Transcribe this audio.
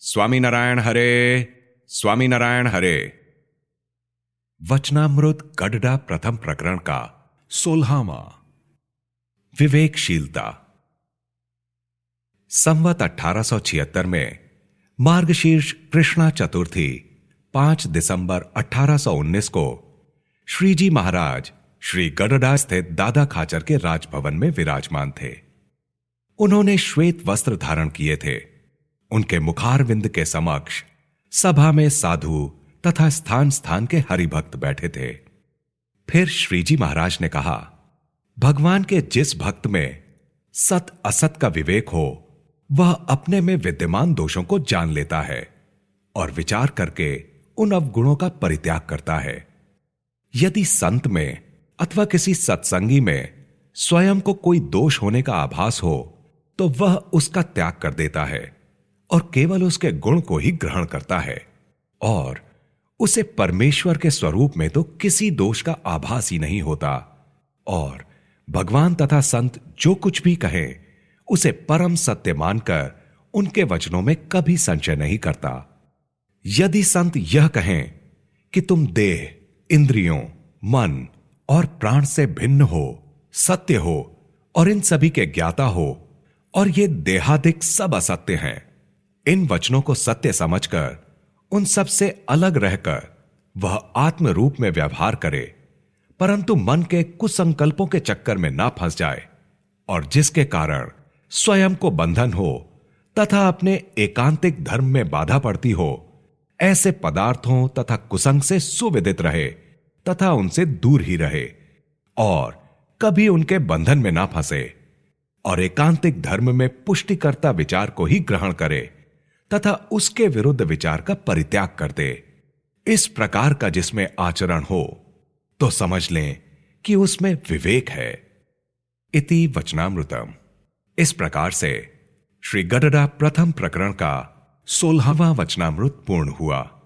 स्वामीनारायण हरे, स्वामीनारायण हरे। वचनामृत गडडा प्रथम प्रकरण का 16वां। विवेकशीलता। संवत 1876 में मार्गशीर्ष कृष्णा चतुर्थी 5 दिसंबर 1819 को श्रीजी महाराज श्री गडडा स्थित दादा खाचर के राजभवन में विराजमान थे। उन्होंने श्वेत वस्त्र धारण किए थे। उनके मुखारविंद के समक्ष सभा में साधु तथा स्थान स्थान के हरिभक्त बैठे थे। फिर श्रीजी महाराज ने कहा, भगवान के जिस भक्त में सत असत का विवेक हो, वह अपने में विद्यमान दोषों को जान लेता है और विचार करके उन अवगुणों का परित्याग करता है। यदि संत में अथवा किसी सत्संगी में स्वयं को कोई दोष होने का आभास हो, तो वह उसका त्याग कर देता है और केवल उसके गुण को ही ग्रहण करता है, और उसे परमेश्वर के स्वरूप में तो किसी दोष का आभास ही नहीं होता। और भगवान तथा संत जो कुछ भी कहें, उसे परम सत्य मानकर उनके वचनों में कभी संशय नहीं करता। यदि संत यह कहें कि तुम देह, इंद्रियों, मन और प्राण से भिन्न हो, सत्य हो और इन सभी के ज्ञाता हो, और ये देहादिक सब असत्य हैं, इन वचनों को सत्य समझकर उन सब से अलग रहकर वह आत्म रूप में व्यवहार करे, परंतु मन के कुसंकल्पों के चक्कर में ना फंस जाए, और जिसके कारण स्वयं को बंधन हो तथा अपने एकांतिक धर्म में बाधा पड़ती हो, ऐसे पदार्थों तथा कुसंग से सुविदित रहे तथा उनसे दूर ही रहे, और कभी उनके बंधन में ना फंसे, और एकांतिक धर्म में पुष्टिकर्ता विचार को ही ग्रहण करे तथा उसके विरुद्ध विचार का परित्याग कर दे। इस प्रकार का जिसमें आचरण हो, तो समझ लें कि उसमें विवेक है। इति वचनामृतम। इस प्रकार से श्री गडडा प्रथम प्रकरण का 16वां वचनामृत पूर्ण हुआ।